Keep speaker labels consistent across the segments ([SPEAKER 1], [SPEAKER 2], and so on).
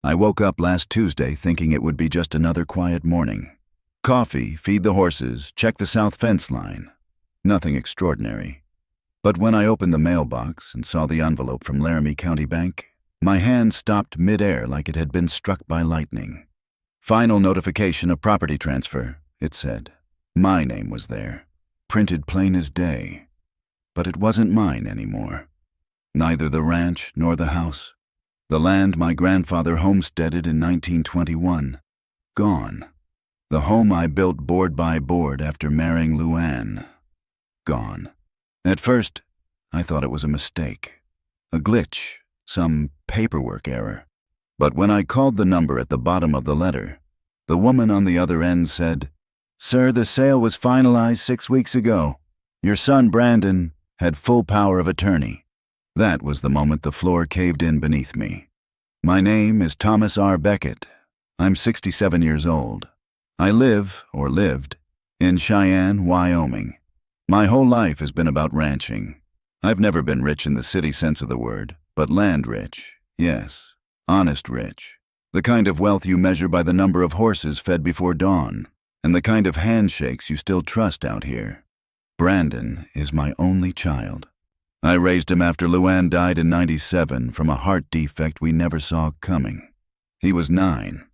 [SPEAKER 1] I woke up last Tuesday thinking it would be just another quiet morning. Coffee, feed the horses, check the south fence line. Nothing extraordinary. But when I opened the mailbox and saw the envelope from Laramie County Bank, my hand stopped mid-air like it had been struck by lightning. Final notification of property transfer, it said. My name was there, printed plain as day. But it wasn't mine anymore. Neither the ranch nor the house. The land my grandfather homesteaded in 1921. Gone. The home I built board by board after marrying Luann. Gone. At first, I thought it was a mistake. A glitch. Some paperwork error. But when I called the number at the bottom of the letter, the woman on the other end said, "Sir, the sale was finalized 6 weeks ago. Your son, Brandon, had full power of attorney." That was the moment the floor caved in beneath me. My name is Thomas R. Beckett. I'm 67 years old. I live, or lived, in Cheyenne, Wyoming. My whole life has been about ranching. I've never been rich in the city sense of the word, but land rich, yes, honest rich. The kind of wealth you measure by the number of horses fed before dawn, and the kind of handshakes you still trust out here. Brandon is my only child. I raised him after Luann died in '97 from a heart defect we never saw coming. He was 9.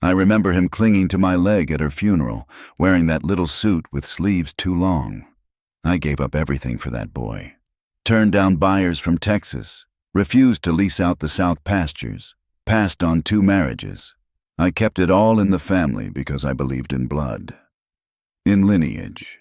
[SPEAKER 1] I remember him clinging to my leg at her funeral, wearing that little suit with sleeves too long. I gave up everything for that boy. Turned down buyers from Texas, refused to lease out the south pastures, passed on 2 marriages. I kept it all in the family because I believed in blood, in lineage.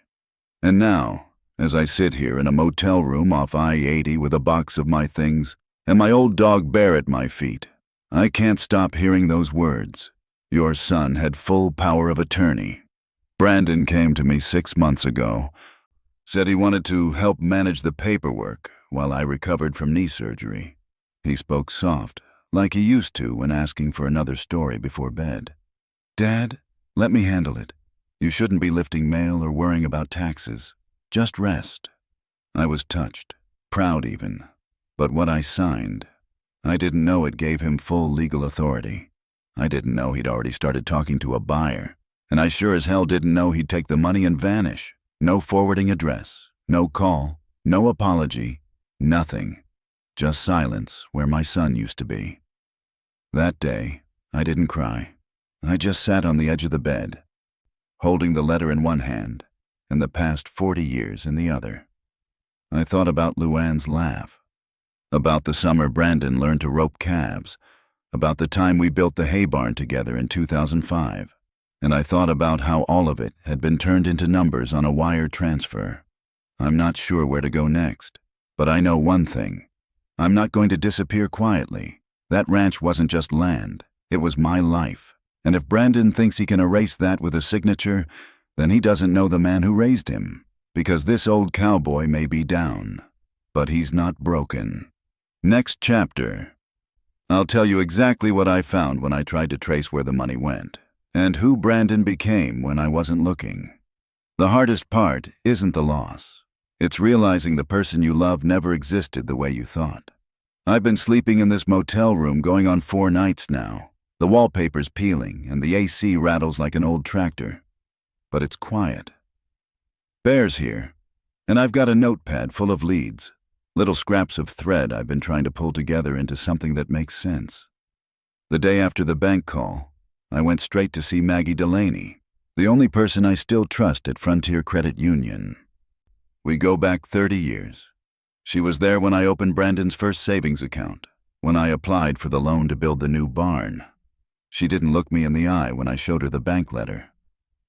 [SPEAKER 1] And now, as I sit here in a motel room off I-80 with a box of my things and my old dog Bear at my feet, I can't stop hearing those words. Your son had full power of attorney. Brandon came to me 6 months ago, said he wanted to help manage the paperwork while I recovered from knee surgery. He spoke soft, like he used to when asking for another story before bed. "Dad, let me handle it. You shouldn't be lifting mail or worrying about taxes. Just rest." I was touched, proud even. But what I signed, I didn't know it gave him full legal authority. I didn't know he'd already started talking to a buyer, and I sure as hell didn't know he'd take the money and vanish. No forwarding address, no call, no apology, nothing. Just silence where my son used to be. That day, I didn't cry. I just sat on the edge of the bed, holding the letter in one hand and the past 40 years in the other. I thought about Luann's laugh, about the summer Brandon learned to rope calves, about the time we built the hay barn together in 2005, and I thought about how all of it had been turned into numbers on a wire transfer. I'm not sure where to go next, but I know one thing. I'm not going to disappear quietly. That ranch wasn't just land, it was my life. And if Brandon thinks he can erase that with a signature, then he doesn't know the man who raised him, because this old cowboy may be down, but he's not broken. Next chapter. I'll tell you exactly what I found when I tried to trace where the money went, and who Brandon became when I wasn't looking. The hardest part isn't the loss. It's realizing the person you love never existed the way you thought. I've been sleeping in this motel room going on 4 nights now. The wallpaper's peeling, and the AC rattles like an old tractor. But it's quiet. Bear's here, and I've got a notepad full of leads, little scraps of thread I've been trying to pull together into something that makes sense. The day after the bank call, I went straight to see Maggie Delaney, the only person I still trust at Frontier Credit Union. We go back 30 years. She was there when I opened Brandon's first savings account, when I applied for the loan to build the new barn. She didn't look me in the eye when I showed her the bank letter.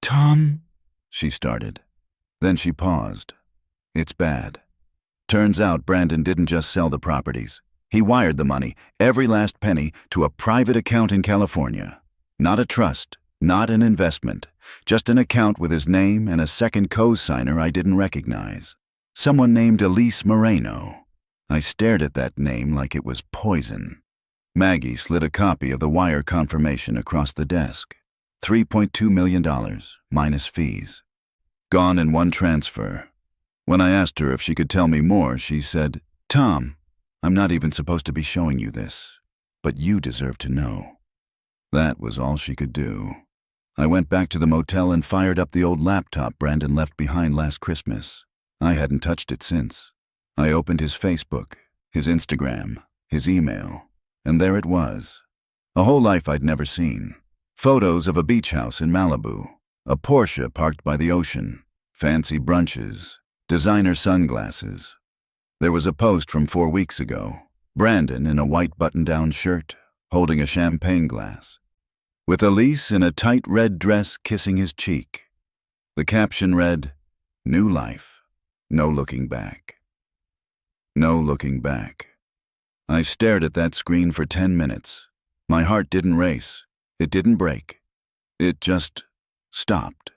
[SPEAKER 1] "Tom," she started. Then she paused. "It's bad. Turns out Brandon didn't just sell the properties. He wired the money, every last penny, to a private account in California. Not a trust, not an investment, just an account with his name and a second co-signer I didn't recognize. Someone named Elise Moreno. I stared at that name like it was poison. Maggie slid a copy of the wire confirmation across the desk. $3.2 million, minus fees. Gone in one transfer. When I asked her if she could tell me more, she said, "Tom, I'm not even supposed to be showing you this, but you deserve to know." That was all she could do. I went back to the motel and fired up the old laptop Brandon left behind last Christmas. I hadn't touched it since. I opened his Facebook, his Instagram, his email, and there it was. A whole life I'd never seen. Photos of a beach house in Malibu, a Porsche parked by the ocean, fancy brunches, designer sunglasses. There was a post from 4 weeks ago. Brandon in a white button-down shirt, holding a champagne glass, with Elise in a tight red dress kissing his cheek. The caption read, "New life, no looking back." No looking back. I stared at that screen for 10 minutes. My heart didn't race. It didn't break. It just stopped,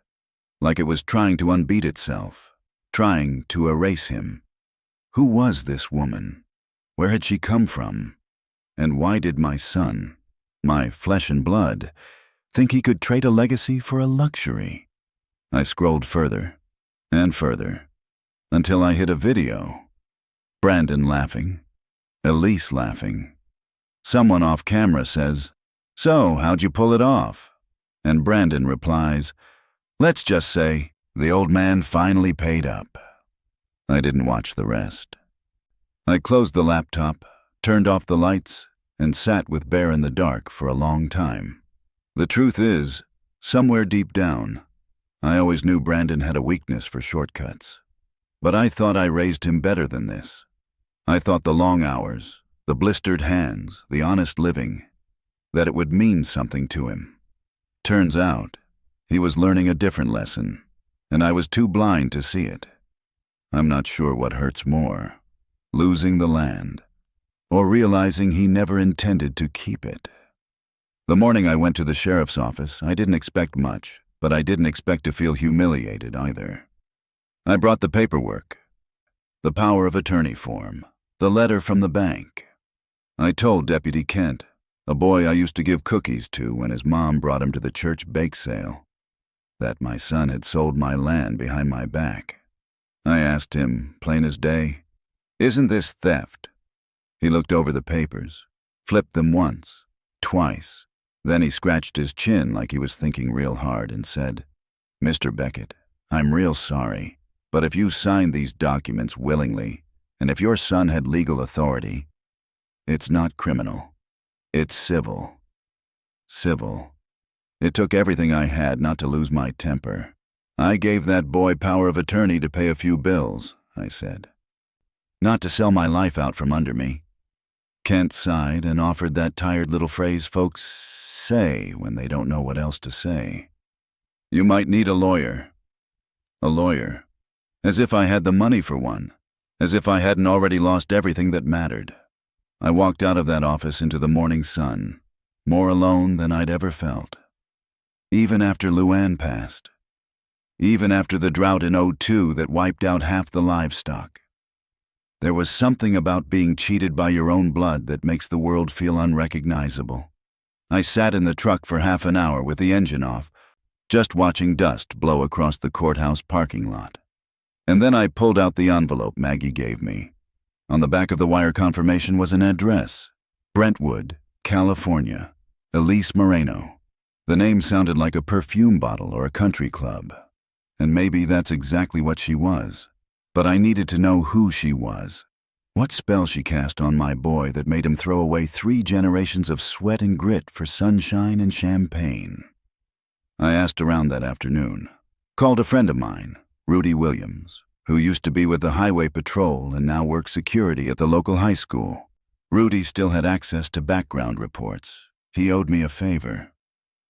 [SPEAKER 1] like it was trying to unbeat itself, trying to erase him. Who was this woman? Where had she come from? And why did my son, my flesh and blood, think he could trade a legacy for a luxury? I scrolled further and further until I hit a video. Brandon laughing, Elise laughing. Someone off camera says, "So, how'd you pull it off?" And Brandon replies, "Let's just say the old man finally paid up." I didn't watch the rest. I closed the laptop, turned off the lights, and sat with Bear in the dark for a long time. The truth is, somewhere deep down, I always knew Brandon had a weakness for shortcuts. But I thought I raised him better than this. I thought the long hours, the blistered hands, the honest living, that it would mean something to him. Turns out, he was learning a different lesson, and I was too blind to see it. I'm not sure what hurts more, losing the land, or realizing he never intended to keep it. The morning I went to the sheriff's office, I didn't expect much, but I didn't expect to feel humiliated either. I brought the paperwork, the power of attorney form, the letter from the bank. I told Deputy Kent, a boy I used to give cookies to when his mom brought him to the church bake sale, that my son had sold my land behind my back. I asked him, plain as day, "Isn't this theft?" He looked over the papers, flipped them once, twice. Then he scratched his chin like he was thinking real hard and said, "Mr. Beckett, I'm real sorry, but if you signed these documents willingly, and if your son had legal authority, it's not criminal. It's civil." Civil. It took everything I had not to lose my temper. "I gave that boy power of attorney to pay a few bills," I said. "Not to sell my life out from under me." Kent sighed and offered that tired little phrase folks say when they don't know what else to say. "You might need a lawyer." A lawyer. As if I had the money for one. As if I hadn't already lost everything that mattered. I walked out of that office into the morning sun, more alone than I'd ever felt. Even after Luann passed. Even after the drought in '02 that wiped out half the livestock. There was something about being cheated by your own blood that makes the world feel unrecognizable. I sat in the truck for half an hour with the engine off, just watching dust blow across the courthouse parking lot. And then I pulled out the envelope Maggie gave me. On the back of the wire confirmation was an address. Brentwood, California. Elise Moreno. The name sounded like a perfume bottle or a country club. And maybe that's exactly what she was. But I needed to know who she was. What spell she cast on my boy that made him throw away 3 generations of sweat and grit for sunshine and champagne. I asked around that afternoon. Called a friend of mine, Rudy Williams, who used to be with the Highway Patrol and now works security at the local high school. Rudy still had access to background reports. He owed me a favor.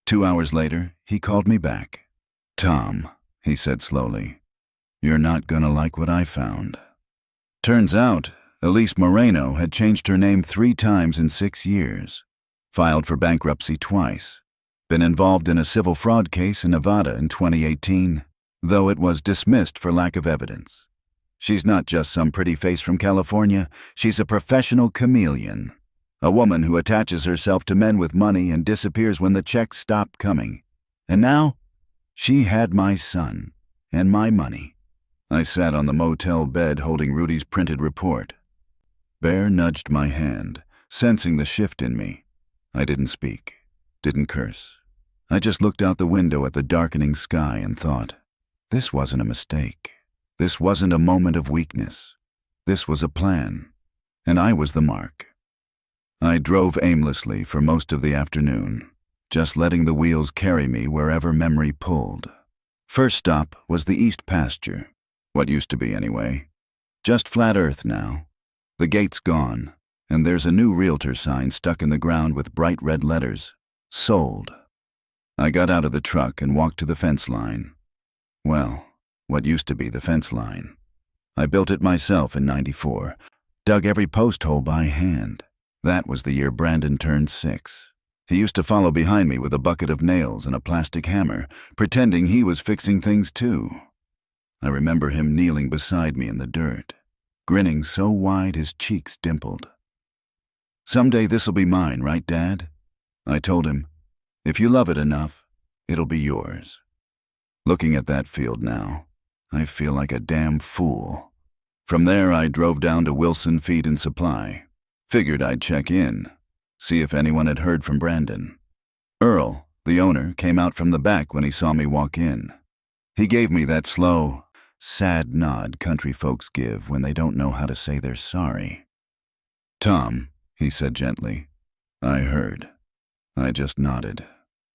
[SPEAKER 1] 2 hours later, he called me back. "Tom," he said slowly, "you're not gonna like what I found." Turns out, Elise Moreno had changed her name 3 times in 6 years, filed for bankruptcy twice, been involved in a civil fraud case in Nevada in 2018, though it was dismissed for lack of evidence. She's not just some pretty face from California, she's a professional chameleon, a woman who attaches herself to men with money and disappears when the checks stop coming. And now, she had my son and my money. I sat on the motel bed holding Rudy's printed report. Bear nudged my hand, sensing the shift in me. I didn't speak. didn't curse. I just looked out the window at the darkening sky and thought, this wasn't a mistake. This wasn't a moment of weakness. This was a plan, and I was the mark. I drove aimlessly for most of the afternoon, just letting the wheels carry me wherever memory pulled. First stop was the East Pasture, what used to be anyway. Just flat earth now. The gate's gone, and there's a new realtor sign stuck in the ground with bright red letters, sold. I got out of the truck and walked to the fence line. Well, what used to be the fence line. I built it myself in '94, dug every post hole by hand. That was the year Brandon turned 6. He used to follow behind me with a bucket of nails and a plastic hammer, pretending he was fixing things too. I remember him kneeling beside me in the dirt, grinning so wide his cheeks dimpled. Someday this'll be mine, right, Dad? I told him, if you love it enough, it'll be yours. Looking at that field now, I feel like a damn fool. From there, I drove down to Wilson Feed and Supply. Figured I'd check in, see if anyone had heard from Brandon. Earl, the owner, came out from the back when he saw me walk in. He gave me that slow, sad nod country folks give when they don't know how to say they're sorry. Tom, he said gently, I heard. I just nodded.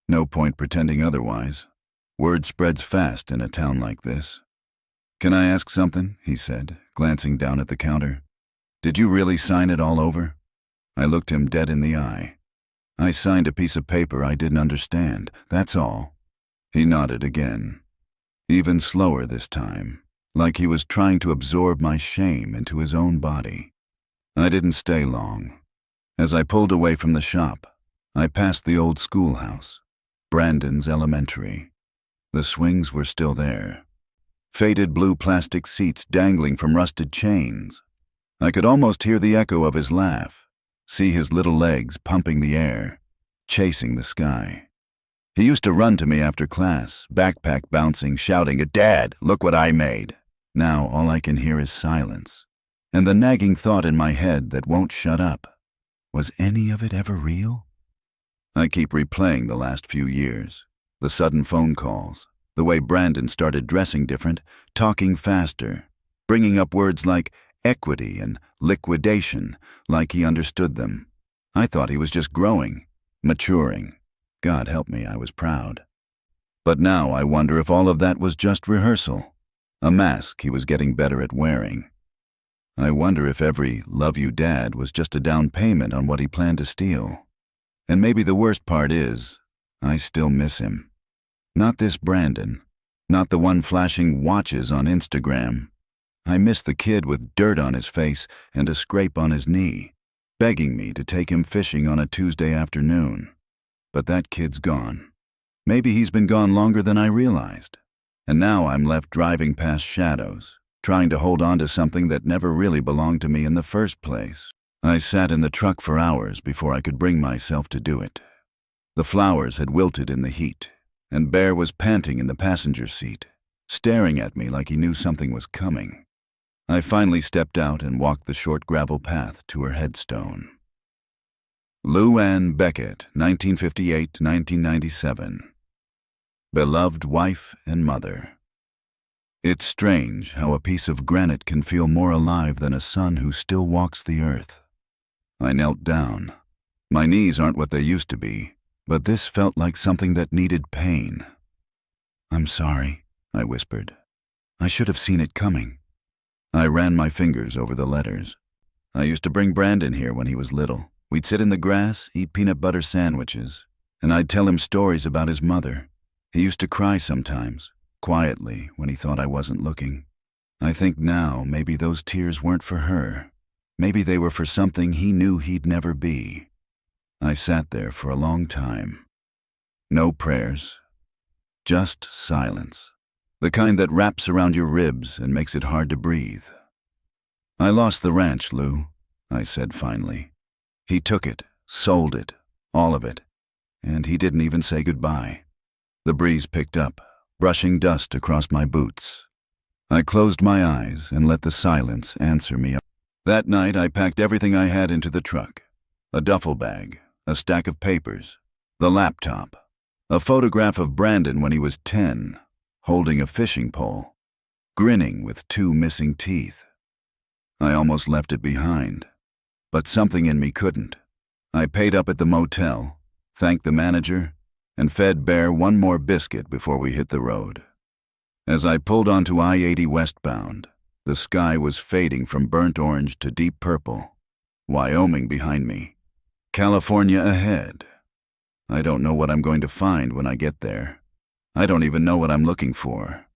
[SPEAKER 1] No point pretending otherwise. Word spreads fast in a town like this. Can I ask something? He said, glancing down at the counter. Did you really sign it all over? I looked him dead in the eye. I signed a piece of paper I didn't understand, that's all. He nodded again. Even slower this time, like he was trying to absorb my shame into his own body. I didn't stay long. As I pulled away from the shop, I passed the old schoolhouse, Brandon's elementary. The swings were still there. Faded blue plastic seats dangling from rusted chains. I could almost hear the echo of his laugh, see his little legs pumping the air, chasing the sky. He used to run to me after class, backpack bouncing, shouting, Dad, look what I made. Now all I can hear is silence, and the nagging thought in my head that won't shut up. Was any of it ever real? I keep replaying the last few years, the sudden phone calls, the way Brandon started dressing different, talking faster, bringing up words like equity and liquidation, like he understood them. I thought he was just growing, maturing. God help me, I was proud. But now I wonder if all of that was just rehearsal, a mask he was getting better at wearing. I wonder if every "love you, Dad" was just a down payment on what he planned to steal. And maybe the worst part is, I still miss him. Not this Brandon, not the one flashing watches on Instagram. I miss the kid with dirt on his face and a scrape on his knee, begging me to take him fishing on a Tuesday afternoon. But that kid's gone. Maybe he's been gone longer than I realized. And now I'm left driving past shadows, trying to hold on to something that never really belonged to me in the first place. I sat in the truck for hours before I could bring myself to do it. The flowers had wilted in the heat, and Bear was panting in the passenger seat, staring at me like he knew something was coming. I finally stepped out and walked the short gravel path to her headstone. Lou Ann Beckett, 1958-1997. Beloved wife and mother. It's strange how a piece of granite can feel more alive than a son who still walks the earth. I knelt down. My knees aren't what they used to be, but this felt like something that needed pain. I'm sorry, I whispered. I should have seen it coming. I ran my fingers over the letters. I used to bring Brandon here when he was little. We'd sit in the grass, eat peanut butter sandwiches, and I'd tell him stories about his mother. He used to cry sometimes, quietly, when he thought I wasn't looking. I think now maybe those tears weren't for her. Maybe they were for something he knew he'd never be. I sat there for a long time. No prayers, just silence. The kind that wraps around your ribs and makes it hard to breathe. I lost the ranch, Lou, I said finally. He took it, sold it, all of it, and he didn't even say goodbye. The breeze picked up, brushing dust across my boots. I closed my eyes and let the silence answer me. That night I packed everything I had into the truck. A duffel bag, a stack of papers, The laptop. A photograph of Brandon when he was 10, holding a fishing pole, grinning with 2 missing teeth. I almost left it behind, but something in me couldn't. I paid up at the motel, thanked the manager, and fed Bear 1 more biscuit before we hit the road. As I pulled onto I-80 westbound, the sky was fading from burnt orange to deep purple. Wyoming behind me, California ahead. I don't know what I'm going to find when I get there. I don't even know what I'm looking for.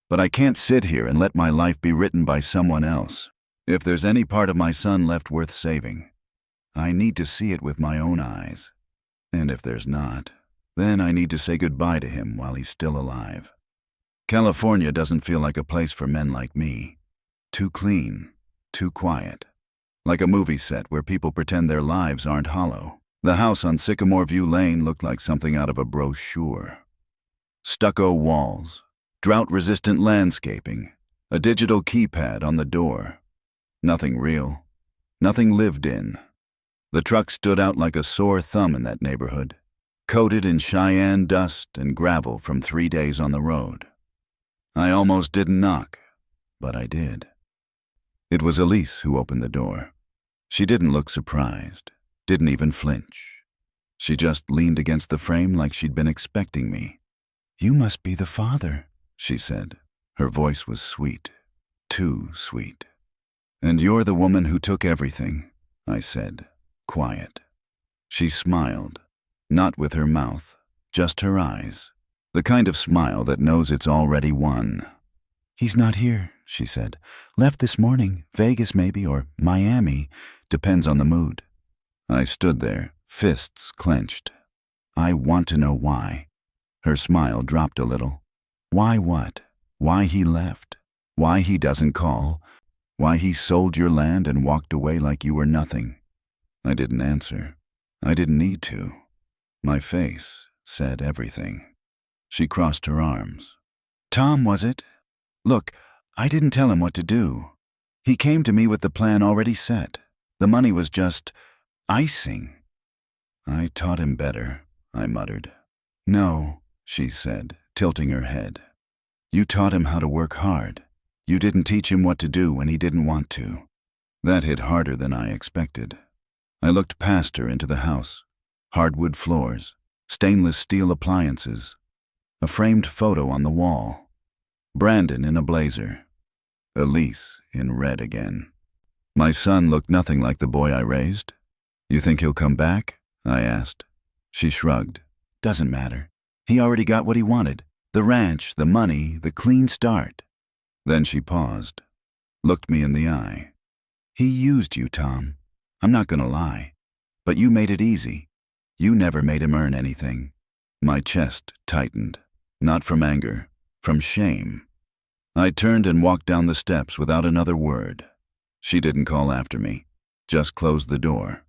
[SPEAKER 1] But I can't sit here and let my life be written by someone else. If there's any part of my son left worth saving, I need to see it with my own eyes. And if there's not, then I need to say goodbye to him while he's still alive. California doesn't feel like a place for men like me. Too clean, too quiet. Like a movie set where people pretend their lives aren't hollow. The house on Sycamore View Lane looked like something out of a brochure. Stucco walls, drought-resistant landscaping, a digital keypad on the door. Nothing real, nothing lived in. The truck stood out like a sore thumb in that neighborhood, coated in Cheyenne dust and gravel from 3 days on the road. I almost didn't knock, but I did. It was Elise who opened the door. She didn't look surprised, didn't even flinch. She just leaned against the frame like she'd been expecting me. "You must be the father," she said. Her voice was sweet, too sweet. "And you're the woman who took everything," I said, quiet. She smiled, not with her mouth, just her eyes, the kind of smile that knows it's already won. "He's not here," she said. "Left this morning, Vegas maybe, or Miami, depends on the mood." I stood there, fists clenched. I want to know why. Her smile dropped a little. Why what? Why he left? Why he doesn't call? Why he sold your land and walked away like you were nothing? I didn't answer. I didn't need to. My face said everything. She crossed her arms. "Tom, was it? Look, I didn't tell him what to do. He came to me with the plan already set. The money was just icing." "I taught him better," I muttered. "No," she said, tilting her head. "You taught him how to work hard. You didn't teach him what to do when he didn't want to." That hit harder than I expected. I looked past her into the house. Hardwood floors, stainless steel appliances, a framed photo on the wall. Brandon in a blazer. Elise in red again. My son looked nothing like the boy I raised. "You think he'll come back?" I asked. She shrugged. "Doesn't matter. He already got what he wanted. The ranch, the money, the clean start." Then she paused, looked me in the eye. "He used you, Tom. I'm not gonna lie. But you made it easy. You never made him earn anything." My chest tightened, not from anger, from shame. I turned and walked down the steps without another word. She didn't call after me, just closed the door.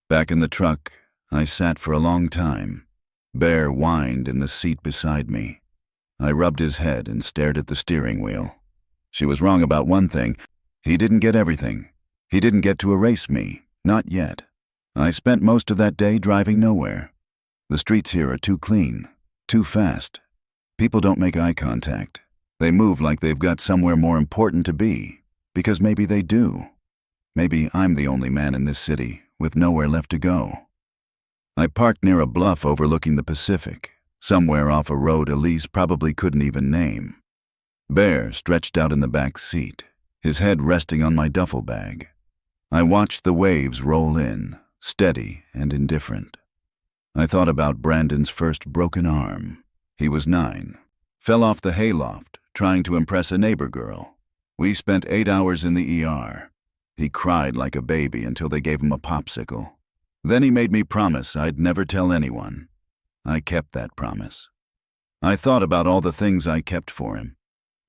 [SPEAKER 1] Back in the truck, I sat for a long time. Bear whined in the seat beside me. I rubbed his head and stared at the steering wheel. She was wrong about one thing. He didn't get everything. He didn't get to erase me, not yet. I spent most of that day driving nowhere. The streets here are too clean, too fast. People don't make eye contact. They move like they've got somewhere more important to be, because maybe they do. Maybe I'm the only man in this city with nowhere left to go. I parked near a bluff overlooking the Pacific, somewhere off a road Elise probably couldn't even name. Bear stretched out in the back seat, his head resting on my duffel bag. I watched the waves roll in, steady and indifferent. I thought about Brandon's first broken arm. He was 9, fell off the hayloft trying to impress a neighbor girl. We spent 8 hours in the ER. He cried like a baby until they gave him a popsicle. Then he made me promise I'd never tell anyone. I kept that promise. I thought about all the things I kept for him,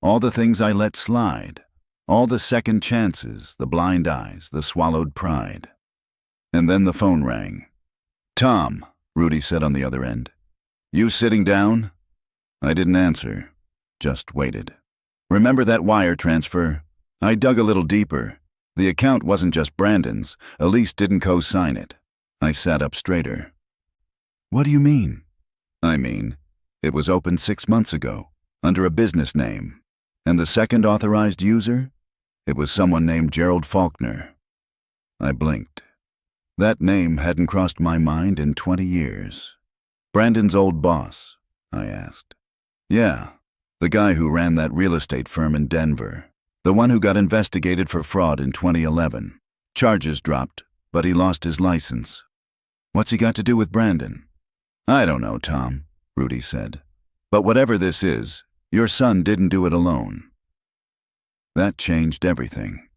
[SPEAKER 1] all the things I let slide, all the second chances, the blind eyes, the swallowed pride. And then the phone rang. "Tom," Rudy said on the other end. "You sitting down?" I didn't answer, just waited. "Remember that wire transfer? I dug a little deeper. The account wasn't just Brandon's. Elise didn't co-sign it." I sat up straighter. "What do you mean?" I mean, it was opened 6 months ago, under a business name. And the second authorized user? It was someone named Gerald Faulkner. I blinked. That name hadn't crossed my mind in 20 years. Brandon's old boss? I asked. Yeah, the guy who ran that real estate firm in Denver. The one who got investigated for fraud in 2011. Charges dropped, but he lost his license. What's he got to do with Brandon? I don't know, Tom, Rudy said. But whatever this is, your son didn't do it alone. That changed everything.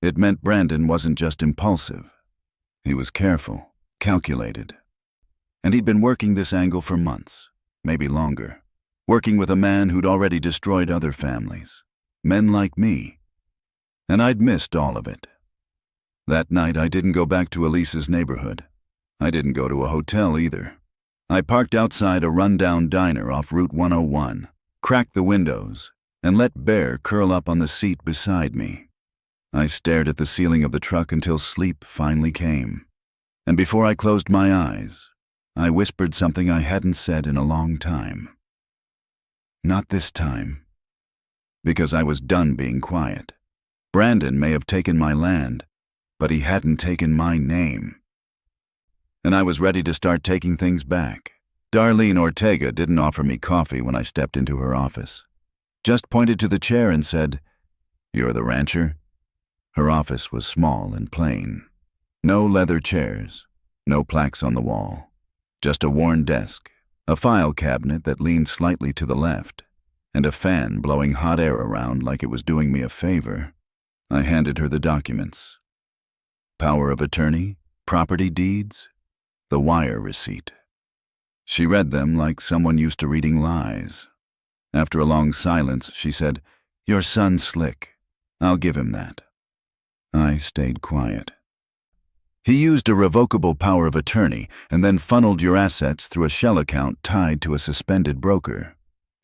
[SPEAKER 1] It meant Brandon wasn't just impulsive. He was careful, calculated. And he'd been working this angle for months, maybe longer. Working with a man who'd already destroyed other families. Men like me. And I'd missed all of it. That night I didn't go back to Elise's neighborhood. I didn't go to a hotel either. I parked outside a rundown diner off Route 101, cracked the windows, and let Bear curl up on the seat beside me. I stared at the ceiling of the truck until sleep finally came. And before I closed my eyes, I whispered something I hadn't said in a long time. Not this time. Because I was done being quiet. Brandon may have taken my land, but he hadn't taken my name. And I was ready to start taking things back. Darlene Ortega didn't offer me coffee when I stepped into her office. Just pointed to the chair and said, "You're the rancher?" Her office was small and plain. No leather chairs, no plaques on the wall. Just a worn desk, a file cabinet that leaned slightly to the left, and a fan blowing hot air around like it was doing me a favor. I handed her the documents. Power of attorney, property deeds, the wire receipt. She read them like someone used to reading lies. After a long silence, she said, "Your son's slick. I'll give him that." I stayed quiet. He used a revocable power of attorney and then funneled your assets through a shell account tied to a suspended broker.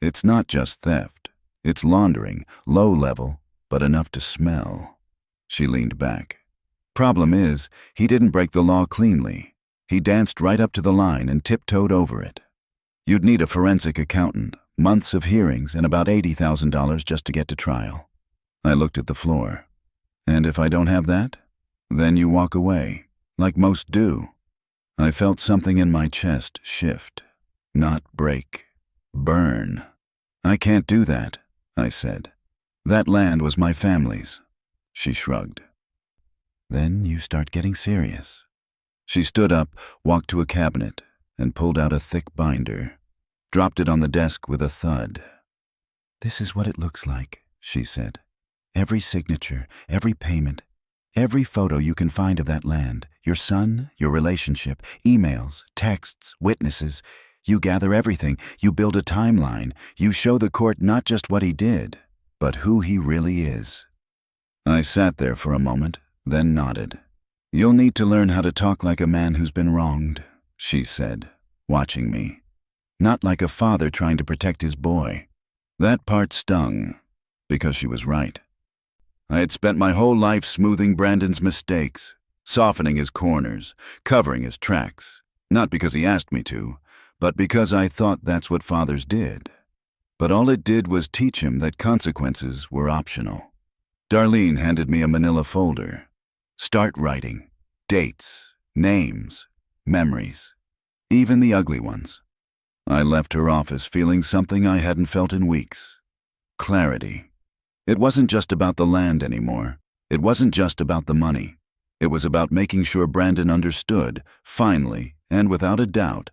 [SPEAKER 1] It's not just theft. It's laundering, low level, but enough to smell. She leaned back. Problem is, he didn't break the law cleanly. He danced right up to the line and tiptoed over it. You'd need a forensic accountant, months of hearings, and about $80,000 just to get to trial. I looked at the floor. And if I don't have that, then you walk away, like most do. I felt something in my chest shift, not break, burn. I can't do that, I said. That land was my family's. She shrugged. Then you start getting serious. She stood up, walked to a cabinet, and pulled out a thick binder, dropped it on the desk with a thud. "This is what it looks like," she said. "Every signature, every payment, every photo you can find of that land, your son, your relationship, emails, texts, witnesses. You gather everything, you build a timeline, you show the court not just what he did, but who he really is." I sat there for a moment, then nodded. "You'll need to learn how to talk like a man who's been wronged," she said, watching me. Not like a father trying to protect his boy. That part stung, because she was right. I had spent my whole life smoothing Brandon's mistakes, softening his corners, covering his tracks, not because he asked me to, but because I thought that's what fathers did. But all it did was teach him that consequences were optional. Darlene handed me a manila folder. Start writing. Dates, names, memories, even the ugly ones. I left her office feeling something I hadn't felt in weeks. Clarity. It wasn't just about the land anymore. It wasn't just about the money. It was about making sure Brandon understood, finally, and without a doubt,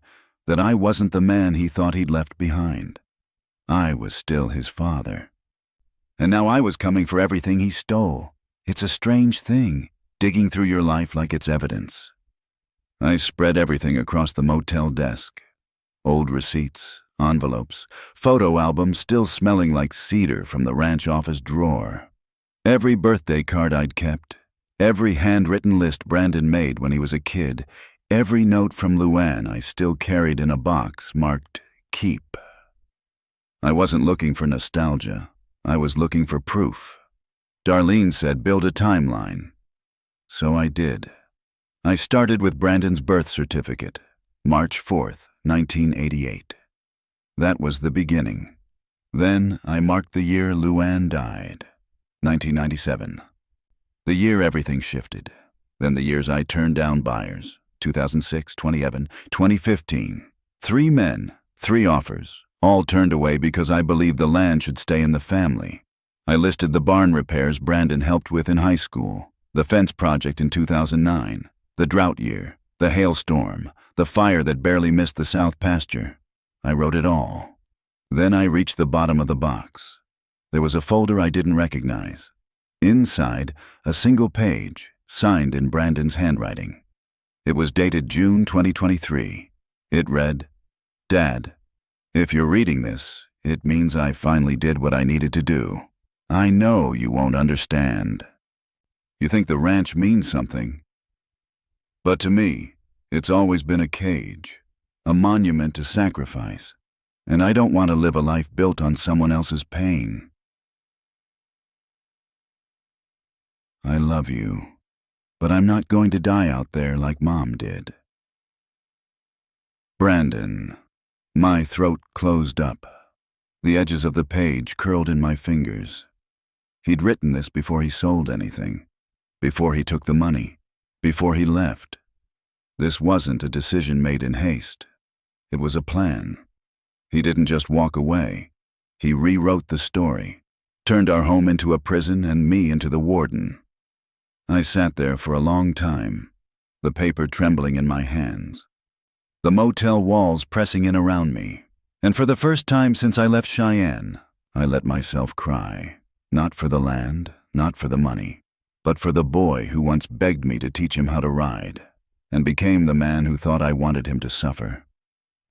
[SPEAKER 1] that I wasn't the man he thought he'd left behind. I was still his father. And now I was coming for everything he stole. It's a strange thing, digging through your life like it's evidence. I spread everything across the motel desk. Old receipts, envelopes, photo albums still smelling like cedar from the ranch office drawer. Every birthday card I'd kept, every handwritten list Brandon made when he was a kid, every note from Luann I still carried in a box marked Keep. I wasn't looking for nostalgia. I was looking for proof. Darlene said build a timeline. So I did. I started with Brandon's birth certificate, March 4th, 1988. That was the beginning. Then I marked the year Luann died, 1997. The year everything shifted. Then the years I turned down buyers, 2006, 2011, 2015. 3 men, 3 offers, all turned away because I believed the land should stay in the family. I listed the barn repairs Brandon helped with in high school, the fence project in 2009, the drought year, the hailstorm, the fire that barely missed the south pasture. I wrote it all. Then I reached the bottom of the box. There was a folder I didn't recognize. Inside, a single page, signed in Brandon's handwriting. It was dated June 2023. It read, "Dad, if you're reading this, it means I finally did what I needed to do. I know you won't understand. You think the ranch means something. But to me, it's always been a cage, a monument to sacrifice, and I don't want to live a life built on someone else's pain. I love you, but I'm not going to die out there like Mom did." Brandon. My throat closed up. The edges of the page curled in my fingers. He'd written this before he sold anything, before he took the money, before he left. This wasn't a decision made in haste. It was a plan. He didn't just walk away. He rewrote the story, turned our home into a prison and me into the warden. I sat there for a long time, the paper trembling in my hands, the motel walls pressing in around me, and for the first time since I left Cheyenne, I let myself cry, not for the land, not for the money, but for the boy who once begged me to teach him how to ride, and became the man who thought I wanted him to suffer.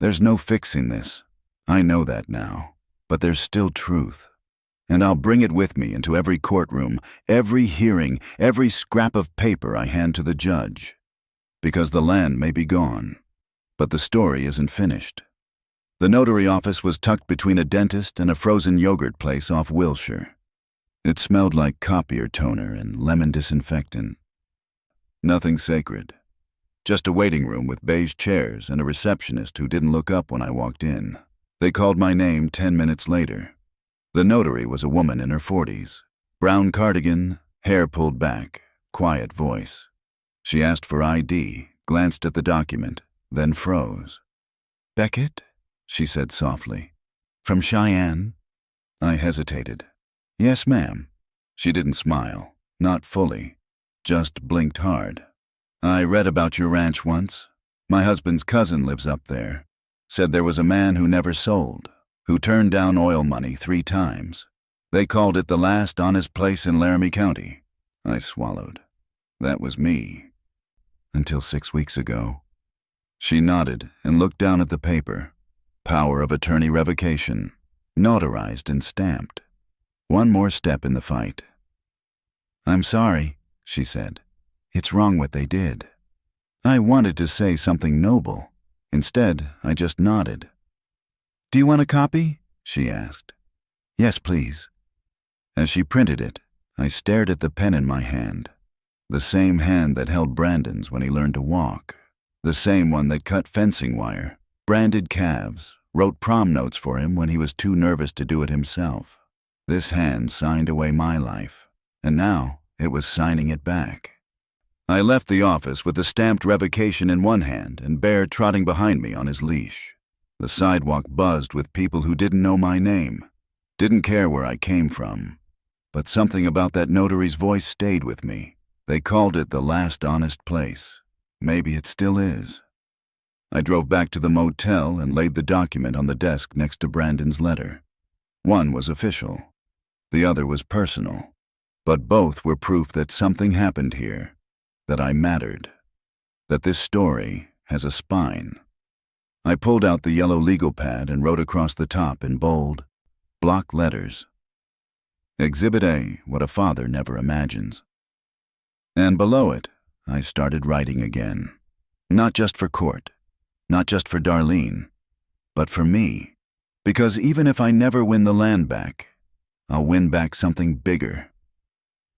[SPEAKER 1] There's no fixing this. I know that now, but there's still truth. And I'll bring it with me into every courtroom, every hearing, every scrap of paper I hand to the judge. Because the land may be gone, but the story isn't finished. The notary office was tucked between a dentist and a frozen yogurt place off Wilshire. It smelled like copier toner and lemon disinfectant. Nothing sacred. Just a waiting room with beige chairs and a receptionist who didn't look up when I walked in. They called my name 10 minutes later. The notary was a woman in her 40s. Brown cardigan, hair pulled back, quiet voice. She asked for ID, glanced at the document, then froze. "Beckett?" she said softly. "From Cheyenne?" I hesitated. "Yes, ma'am." She didn't smile, not fully, just blinked hard. "I read about your ranch once. My husband's cousin lives up there. Said there was a man who never sold, who turned down oil money 3 times. They called it the last honest place in Laramie County." I swallowed. That was me. Until 6 weeks ago. She nodded and looked down at the paper. Power of attorney revocation, notarized and stamped. One more step in the fight. "I'm sorry," she said. "It's wrong what they did." I wanted to say something noble. Instead, I just nodded. "Do you want a copy?" she asked. "Yes, please." As she printed it, I stared at the pen in my hand. The same hand that held Brandon's when he learned to walk. The same one that cut fencing wire, branded calves, wrote prom notes for him when he was too nervous to do it himself. This hand signed away my life, and now it was signing it back. I left the office with the stamped revocation in one hand and Bear trotting behind me on his leash. The sidewalk buzzed with people who didn't know my name, didn't care where I came from. But something about that notary's voice stayed with me. They called it the last honest place. Maybe it still is. I drove back to the motel and laid the document on the desk next to Brandon's letter. One was official. The other was personal. But both were proof that something happened here. That I mattered. That this story has a spine. I pulled out the yellow legal pad and wrote across the top in bold, block letters. Exhibit A, what a father never imagines. And below it, I started writing again. Not just for court, not just for Darlene, but for me. Because even if I never win the land back, I'll win back something bigger.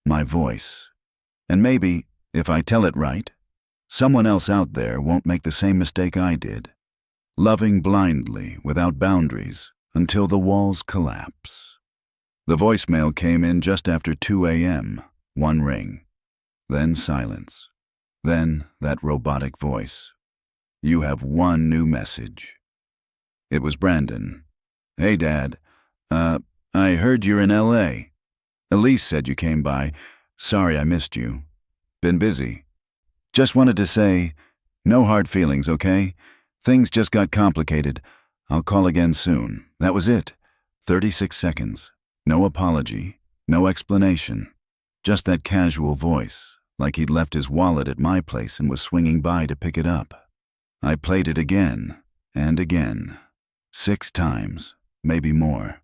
[SPEAKER 1] My voice. And maybe, if I tell it right, someone else out there won't make the same mistake I did. loving blindly, without boundaries, until the walls collapse. The voicemail came in just after 2 a.m., one ring, then silence, then that robotic voice. You have one new message. It was Brandon. Hey, Dad. I heard you're in L.A. Elise said you came by. Sorry I missed you. Been busy. Just wanted to say, no hard feelings, okay? Things just got complicated. I'll call again soon. That was it. 36 seconds. No apology. No explanation. Just that casual voice, like he'd left his wallet at my place and was swinging by to pick it up. I played it again and again. 6 times, maybe more.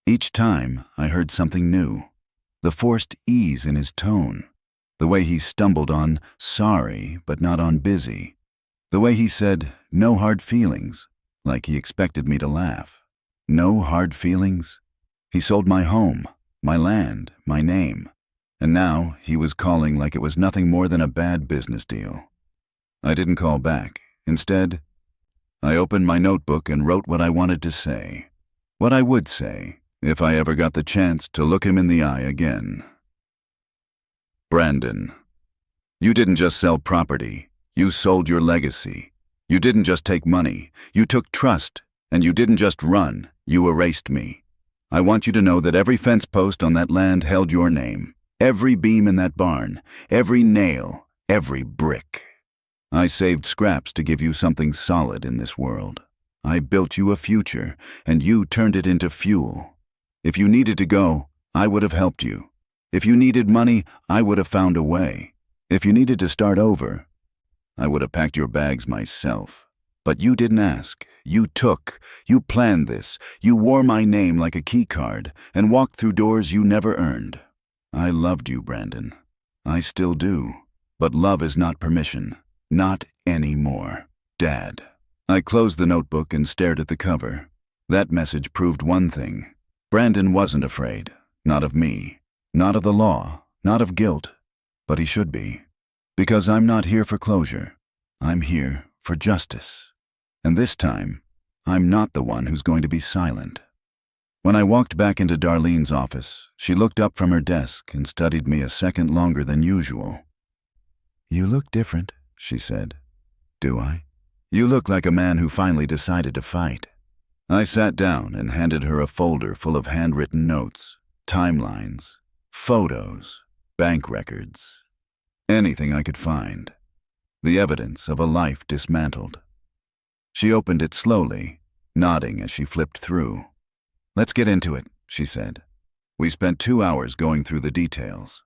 [SPEAKER 1] Each time, I heard something new. The forced ease in his tone. The way he stumbled on sorry, but not on busy. The way he said, no hard feelings, like he expected me to laugh. No hard feelings? He sold my home, my land, my name. And now he was calling like it was nothing more than a bad business deal. I didn't call back. Instead, I opened my notebook and wrote what I wanted to say. What I would say if I ever got the chance to look him in the eye again. Brandon, you didn't just sell property. You sold your legacy. You didn't just take money. You took trust. And you didn't just run. You erased me. I want you to know that every fence post on that land held your name. Every beam in that barn. Every nail. Every brick. I saved scraps to give you something solid in this world. I built you a future, and you turned it into fuel. If you needed to go, I would have helped you. If you needed money, I would have found a way. If you needed to start over, I would have packed your bags myself. But you didn't ask. You took. You planned this. You wore my name like a key card and walked through doors you never earned. I loved you, Brandon. I still do. But love is not permission. Not anymore. Dad. I closed the notebook and stared at the cover. That message proved one thing. Brandon wasn't afraid. Not of me. Not of the law. Not of guilt. But he should be. Because I'm not here for closure. I'm here for justice. And this time, I'm not the one who's going to be silent. When I walked back into Darlene's office, she looked up from her desk and studied me a second longer than usual. You look different, she said. Do I? You look like a man who finally decided to fight. I sat down and handed her a folder full of handwritten notes, timelines, photos, bank records, anything I could find. The evidence of a life dismantled. She opened it slowly, nodding as she flipped through. Let's get into it, she said. We spent 2 hours going through the details.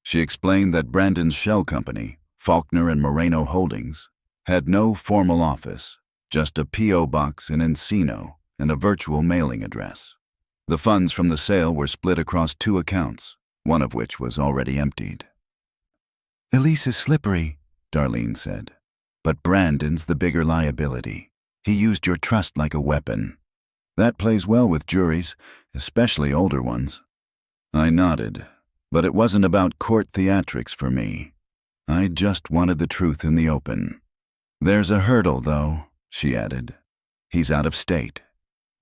[SPEAKER 1] She explained that Brandon's shell company, Faulkner and Moreno Holdings, had no formal office, just a P.O. box in Encino and a virtual mailing address. The funds from the sale were split across 2 accounts, one of which was already emptied. Elise is slippery, Darlene said. But Brandon's the bigger liability. He used your trust like a weapon. That plays well with juries, especially older ones. I nodded, but it wasn't about court theatrics for me. I just wanted the truth in the open. There's a hurdle, though, she added. He's out of state.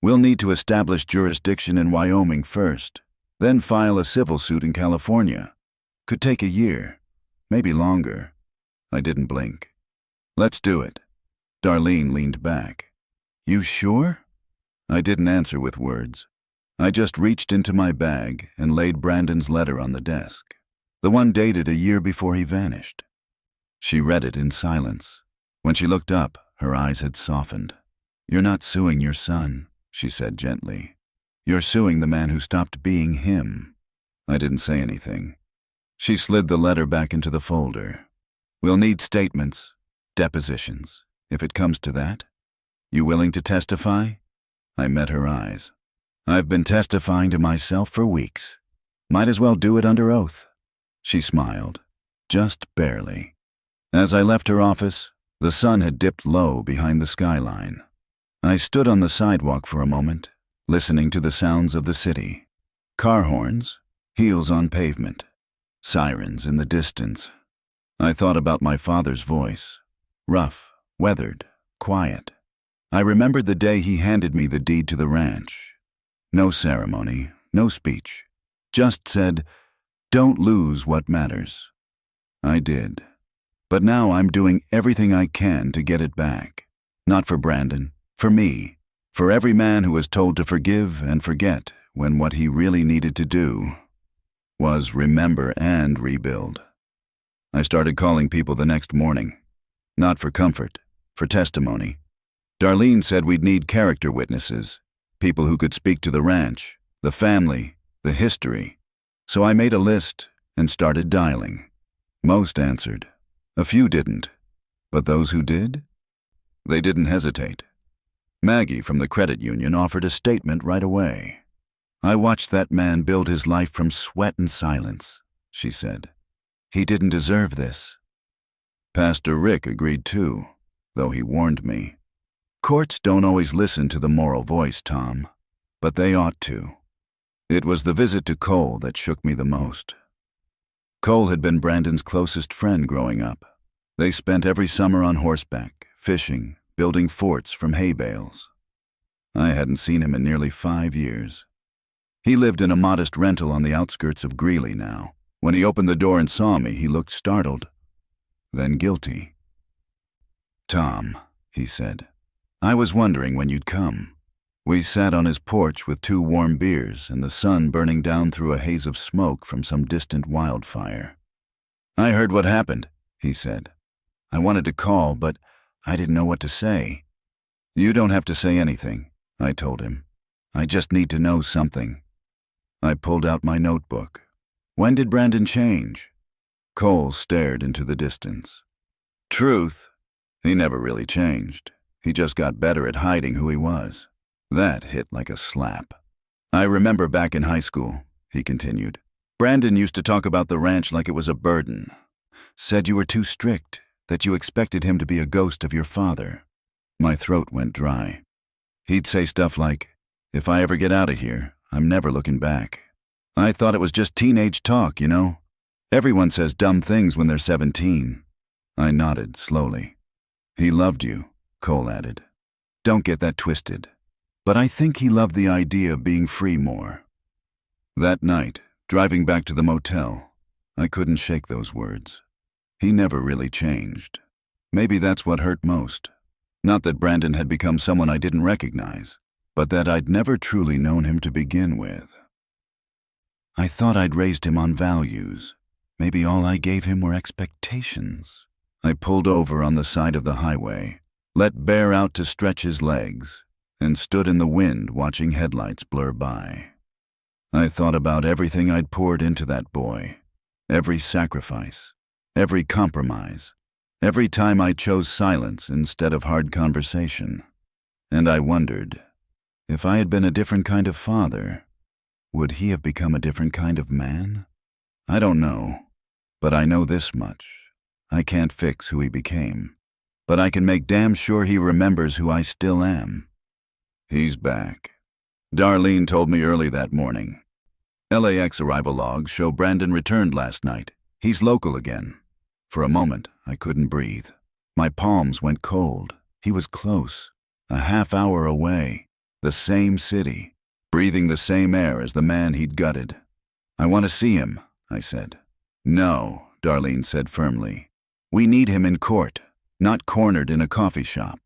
[SPEAKER 1] We'll need to establish jurisdiction in Wyoming first, then file a civil suit in California. Could take a year, maybe longer. I didn't blink. Let's do it. Darlene leaned back. You sure? I didn't answer with words. I just reached into my bag and laid Brandon's letter on the desk, the one dated a year before he vanished. She read it in silence. When she looked up, her eyes had softened. You're not suing your son, she said gently. You're suing the man who stopped being him. I didn't say anything. She slid the letter back into the folder. We'll need statements, depositions, if it comes to that. You willing to testify? I met her eyes. I've been testifying to myself for weeks. Might as well do it under oath. She smiled, just barely. As I left her office, the sun had dipped low behind the skyline. I stood on the sidewalk for a moment, listening to the sounds of the city. Car horns, heels on pavement, sirens in the distance. I thought about my father's voice, rough, weathered, quiet. I remembered the day he handed me the deed to the ranch. No ceremony, no speech. Just said, "Don't lose what matters." I did. But now I'm doing everything I can to get it back. Not for Brandon, for me, for every man who was told to forgive and forget when what he really needed to do was remember and rebuild. I started calling people the next morning. Not for comfort, for testimony. Darlene said we'd need character witnesses, people who could speak to the ranch, the family, the history. So I made a list and started dialing. Most answered. A few didn't. But those who did? They didn't hesitate. Maggie from the credit union offered a statement right away. "I watched that man build his life from sweat and silence," she said. "He didn't deserve this." Pastor Rick agreed too, though he warned me. Courts don't always listen to the moral voice, Tom, but they ought to. It was the visit to Cole that shook me the most. Cole had been Brandon's closest friend growing up. They spent every summer on horseback, fishing, building forts from hay bales. I hadn't seen him in nearly 5 years. He lived in a modest rental on the outskirts of Greeley now. When he opened the door and saw me, he looked startled, then guilty. "Tom," he said, "I was wondering when you'd come." We sat on his porch with 2 warm beers and the sun burning down through a haze of smoke from some distant wildfire. "I heard what happened," he said. "I wanted to call, but I didn't know what to say." "You don't have to say anything," I told him. "I just need to know something." I pulled out my notebook. "When did Brandon change?" Cole stared into the distance. "Truth, he never really changed. He just got better at hiding who he was." That hit like a slap. "I remember back in high school," he continued. "Brandon used to talk about the ranch like it was a burden. Said you were too strict, that you expected him to be a ghost of your father." My throat went dry. He'd say stuff like, "If I ever get out of here, I'm never looking back." I thought it was just teenage talk, you know. Everyone says dumb things when they're 17. I nodded slowly. "He loved you," Cole added. "Don't get that twisted. But I think he loved the idea of being free more." That night, driving back to the motel, I couldn't shake those words. He never really changed. Maybe that's what hurt most. Not that Brandon had become someone I didn't recognize, but that I'd never truly known him to begin with. I thought I'd raised him on values. Maybe all I gave him were expectations. I pulled over on the side of the highway, let Bear out to stretch his legs, and stood in the wind watching headlights blur by. I thought about everything I'd poured into that boy, every sacrifice, every compromise, every time I chose silence instead of hard conversation. And I wondered, if I had been a different kind of father, would he have become a different kind of man? I don't know, but I know this much. I can't fix who he became, but I can make damn sure he remembers who I still am. He's back. Darlene told me early that morning. LAX arrival logs show Brandon returned last night. He's local again. For a moment, I couldn't breathe. My palms went cold. He was close, a half hour away, the same city, breathing the same air as the man he'd gutted. "I want to see him," I said. "No," Darlene said firmly. "We need him in court, not cornered in a coffee shop.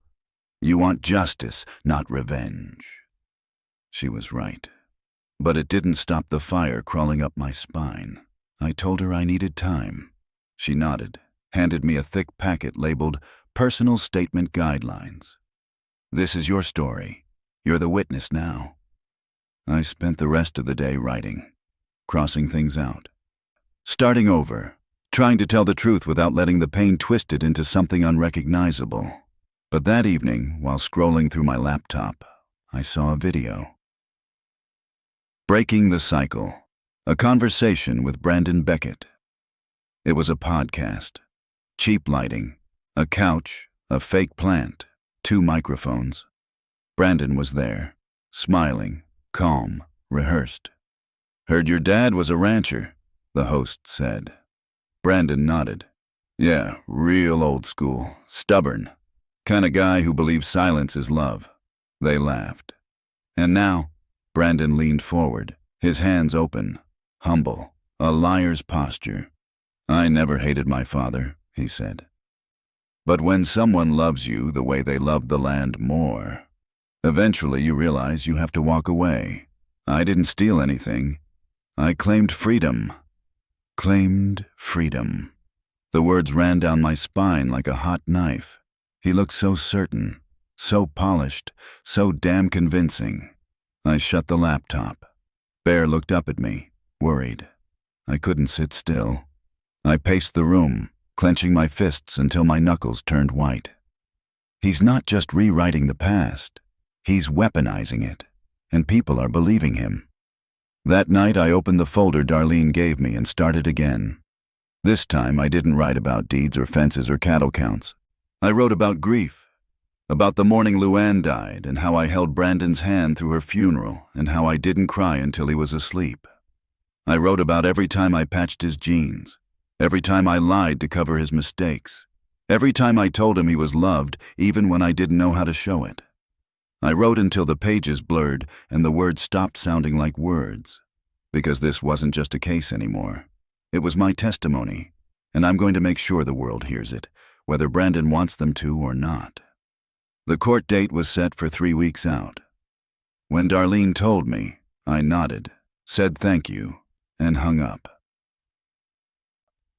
[SPEAKER 1] You want justice, not revenge." She was right. But it didn't stop the fire crawling up my spine. I told her I needed time. She nodded, handed me a thick packet labeled Personal Statement Guidelines. "This is your story. You're the witness now." I spent the rest of the day writing, crossing things out, starting over, trying to tell the truth without letting the pain twist it into something unrecognizable. But that evening, while scrolling through my laptop, I saw a video. Breaking the Cycle, a conversation with Brandon Beckett. It was a podcast. Cheap lighting, a couch, a fake plant, 2 microphones. Brandon was there, smiling, calm, rehearsed. "Heard your dad was a rancher," the host said. Brandon nodded. "Yeah, real old school, stubborn. Kind of guy who believes silence is love. They laughed. And now, Brandon leaned forward, his hands open, humble, a liar's posture. I never hated my father, he said. But when someone loves you the way they loved the land more, eventually you realize you have to walk away. I didn't steal anything. I claimed freedom. Claimed freedom. The words ran down my spine like a hot knife. He looked so certain, so polished, so damn convincing. I shut the laptop. Bear looked up at me, worried. I couldn't sit still. I paced the room, clenching my fists until my knuckles turned white. He's not just rewriting the past. He's weaponizing it, and people are believing him. That night I opened the folder Darlene gave me and started again. This time I didn't write about deeds or fences or cattle counts. I wrote about grief, about the morning Luann died and how I held Brandon's hand through her funeral and how I didn't cry until he was asleep. I wrote about every time I patched his jeans, every time I lied to cover his mistakes, every time I told him he was loved even when I didn't know how to show it. I wrote until the pages blurred and the words stopped sounding like words, because this wasn't just a case anymore. It was my testimony, and I'm going to make sure the world hears it, whether Brandon wants them to or not. The court date was set for 3 weeks out. When Darlene told me, I nodded, said thank you, and hung up.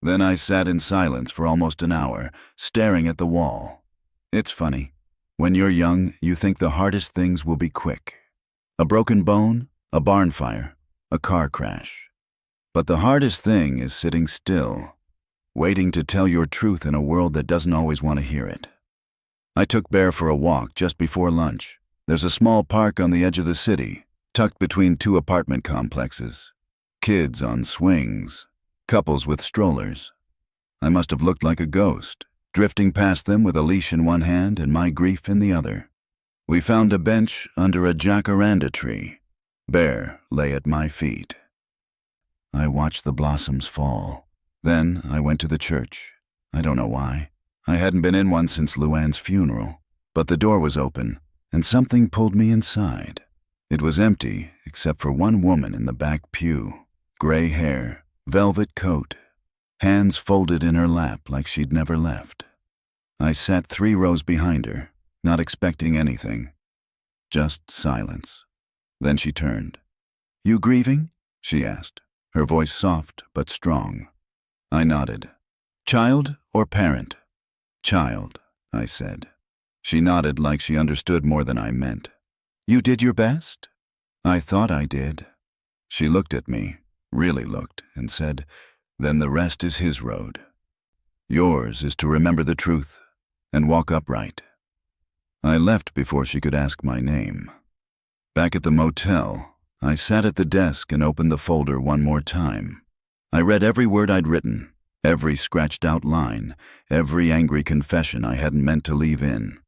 [SPEAKER 1] Then I sat in silence for almost an hour, staring at the wall. It's funny. When you're young, you think the hardest things will be quick. A broken bone, a barn fire, a car crash. But the hardest thing is sitting still, waiting to tell your truth in a world that doesn't always want to hear it. I took Bear for a walk just before lunch. There's a small park on the edge of the city, tucked between 2 apartment complexes. Kids on swings, couples with strollers. I must have looked like a ghost, drifting past them with a leash in one hand and my grief in the other. We found a bench under a jacaranda tree. Bear lay at my feet. I watched the blossoms fall. Then I went to the church. I don't know why. I hadn't been in one since Luann's funeral, but the door was open, and something pulled me inside. It was empty except for one woman in the back pew. Gray hair, velvet coat, hands folded in her lap like she'd never left. I sat 3 rows behind her, not expecting anything. Just silence. Then she turned. "You grieving?" she asked, her voice soft but strong. I nodded. "Child or parent?" "Child," I said. She nodded like she understood more than I meant. "You did your best?" "I thought I did." She looked at me, really looked, and said, "Then the rest is his road. Yours is to remember the truth and walk upright." I left before she could ask my name. Back at the motel, I sat at the desk and opened the folder one more time. I read every word I'd written, every scratched-out line, every angry confession I hadn't meant to leave in.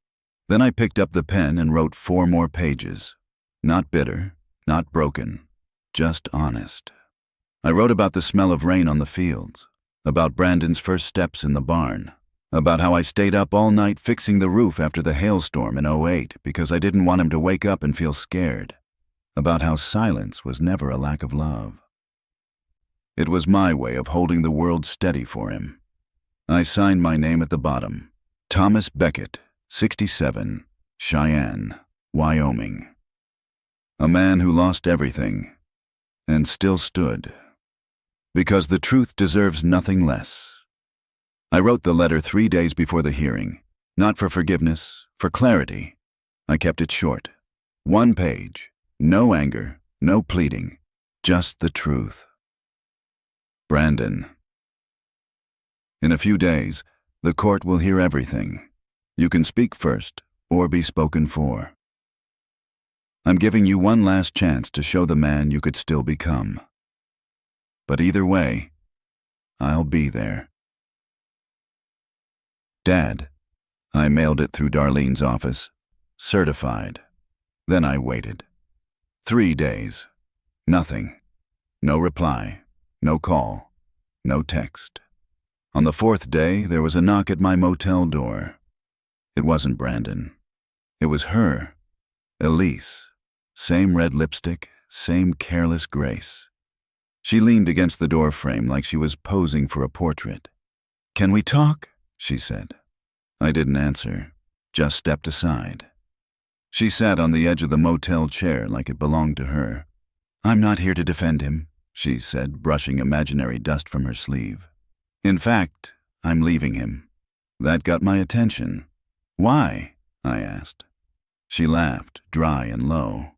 [SPEAKER 1] Then I picked up the pen and wrote 4 more pages. Not bitter, not broken, just honest. I wrote about the smell of rain on the fields, about Brandon's first steps in the barn, about how I stayed up all night fixing the roof after the hailstorm in '08 because I didn't want him to wake up and feel scared, about how silence was never a lack of love. It was my way of holding the world steady for him. I signed my name at the bottom. Thomas Beckett, 67, Cheyenne, Wyoming. A man who lost everything and still stood. Because the truth deserves nothing less. I wrote the letter 3 days before the hearing, not for forgiveness, for clarity. I kept it short. 1 page, no anger, no pleading, just the truth. Brandon. In a few days, the court will hear everything. You can speak first or be spoken for. I'm giving you one last chance to show the man you could still become. But either way, I'll be there. Dad. I mailed it through Darlene's office. Certified. Then I waited. 3 days. Nothing. No reply. No call. No text. On the 4th day, there was a knock at my motel door. It wasn't Brandon. It was her, Elise. Same red lipstick, same careless grace. She leaned against the door frame like she was posing for a portrait. "Can we talk?" she said. I didn't answer, just stepped aside. She sat on the edge of the motel chair like it belonged to her. "I'm not here to defend him," she said, brushing imaginary dust from her sleeve. "In fact, I'm leaving him." That got my attention. "Why?" I asked. She laughed, dry and low.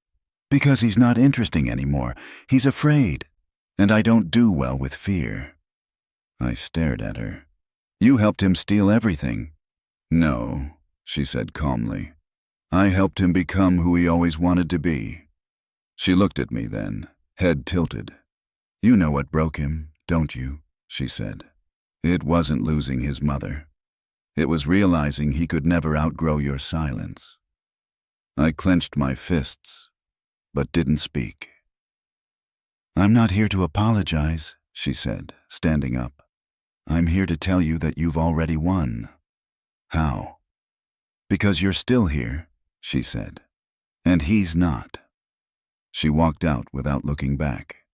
[SPEAKER 1] "Because he's not interesting anymore. He's afraid. And I don't do well with fear." I stared at her. "You helped him steal everything." "No," she said calmly. "I helped him become who he always wanted to be." She looked at me then, head tilted. "You know what broke him, don't you?" she said. "It wasn't losing his mother. It was realizing he could never outgrow your silence." I clenched my fists, but didn't speak. "I'm not here to apologize," she said, standing up. "I'm here to tell you that you've already won." "How?" "Because you're still here," she said, "and he's not." She walked out without looking back.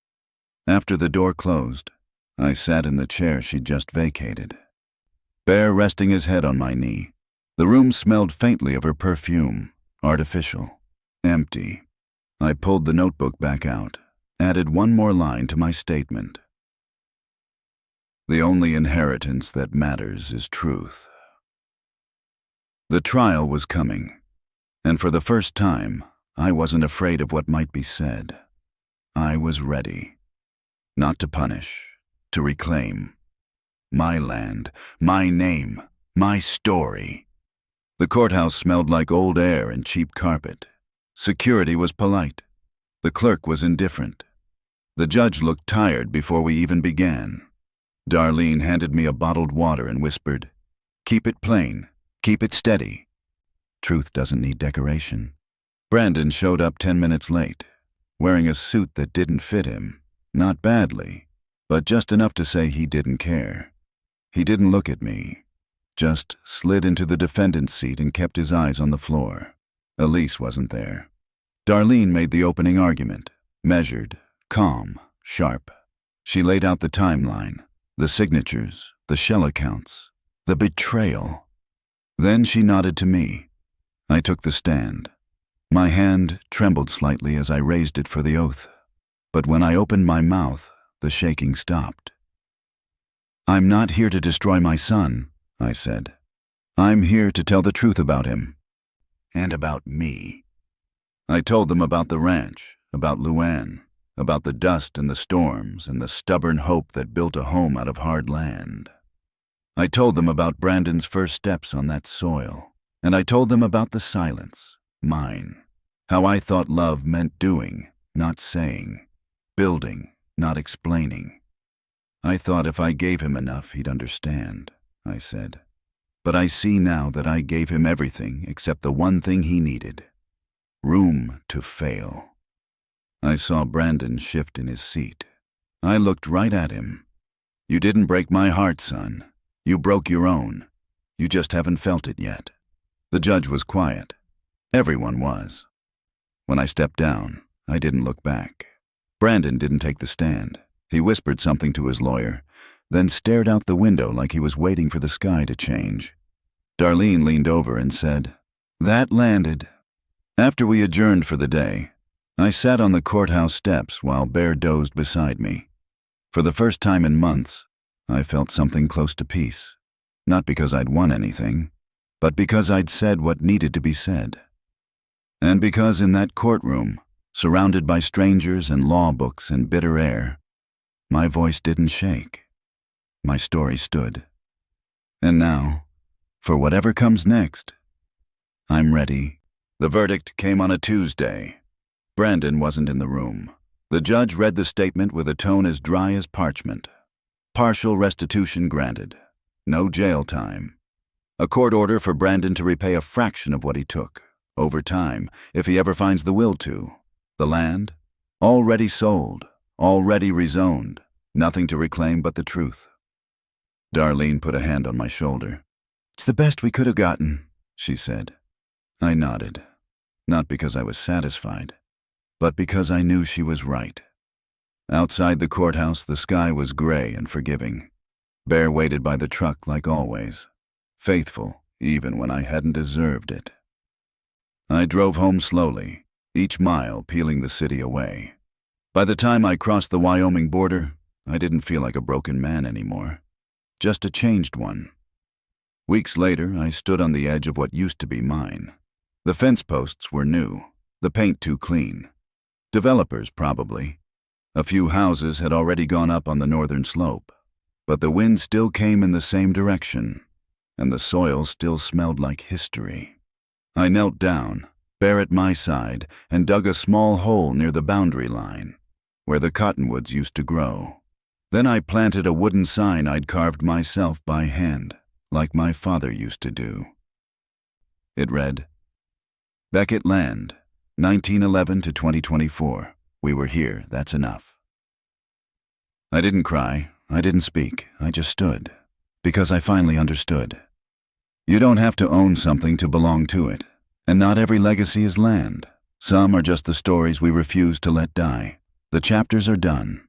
[SPEAKER 1] After the door closed, I sat in the chair she'd just vacated. Bear resting his head on my knee, the room smelled faintly of her perfume, artificial, empty. I pulled the notebook back out, added one more line to my statement. "The only inheritance that matters is truth." The trial was coming, and for the first time, I wasn't afraid of what might be said. I was ready. Not to punish, to reclaim. My land, my name, my story. The courthouse smelled like old air and cheap carpet. Security was polite. The clerk was indifferent. The judge looked tired before we even began. Darlene handed me a bottled water and whispered, "Keep it plain, keep it steady. Truth doesn't need decoration." Brandon showed up 10 minutes late, wearing a suit that didn't fit him. Not badly, but just enough to say he didn't care. He didn't look at me, just slid into the defendant's seat and kept his eyes on the floor. Elise wasn't there. Darlene made the opening argument, measured, calm, sharp. She laid out the timeline, the signatures, the shell accounts, the betrayal. Then she nodded to me. I took the stand. My hand trembled slightly as I raised it for the oath, but when I opened my mouth, the shaking stopped. "I'm not here to destroy my son," I said. "I'm here to tell the truth about him. And about me." I told them about the ranch, about Luann, about the dust and the storms and the stubborn hope that built a home out of hard land. I told them about Brandon's first steps on that soil, and I told them about the silence, mine, how I thought love meant doing, not saying, building, not explaining. I thought if I gave him enough, he'd understand, I said. But I see now that I gave him everything except the one thing he needed: room to fail. I saw Brandon shift in his seat. I looked right at him. "You didn't break my heart, son. You broke your own. You just haven't felt it yet." The judge was quiet. Everyone was. When I stepped down, I didn't look back. Brandon didn't take the stand. He whispered something to his lawyer, then stared out the window like he was waiting for the sky to change. Darlene leaned over and said, "That landed." After we adjourned for the day, I sat on the courthouse steps while Bear dozed beside me. For the first time in months, I felt something close to peace. Not because I'd won anything, but because I'd said what needed to be said. And because in that courtroom, surrounded by strangers and law books and bitter air, my voice didn't shake. My story stood. And now, for whatever comes next, I'm ready. The verdict came on a Tuesday. Brandon wasn't in the room. The judge read the statement with a tone as dry as parchment. Partial restitution granted. No jail time. A court order for Brandon to repay a fraction of what he took, over time, if he ever finds the will to. The land? Already sold, already rezoned, nothing to reclaim but the truth. Darlene put a hand on my shoulder. "It's the best we could have gotten," she said. I nodded, not because I was satisfied, but because I knew she was right. Outside the courthouse, the sky was gray and forgiving. Bear waited by the truck like always, faithful even when I hadn't deserved it. I drove home slowly, each mile peeling the city away. By the time I crossed the Wyoming border, I didn't feel like a broken man anymore, just a changed one. Weeks later, I stood on the edge of what used to be mine. The fence posts were new, the paint too clean. Developers, probably. A few houses had already gone up on the northern slope, but the wind still came in the same direction, and the soil still smelled like history. I knelt down, Bear at my side, and dug a small hole near the boundary line, where the cottonwoods used to grow. Then I planted a wooden sign I'd carved myself by hand, like my father used to do. It read, Beckett Land, 1911 to 2024. We were here, that's enough. I didn't cry, I didn't speak, I just stood, because I finally understood. You don't have to own something to belong to it, and not every legacy is land. Some are just the stories we refuse to let die. The chapters are done,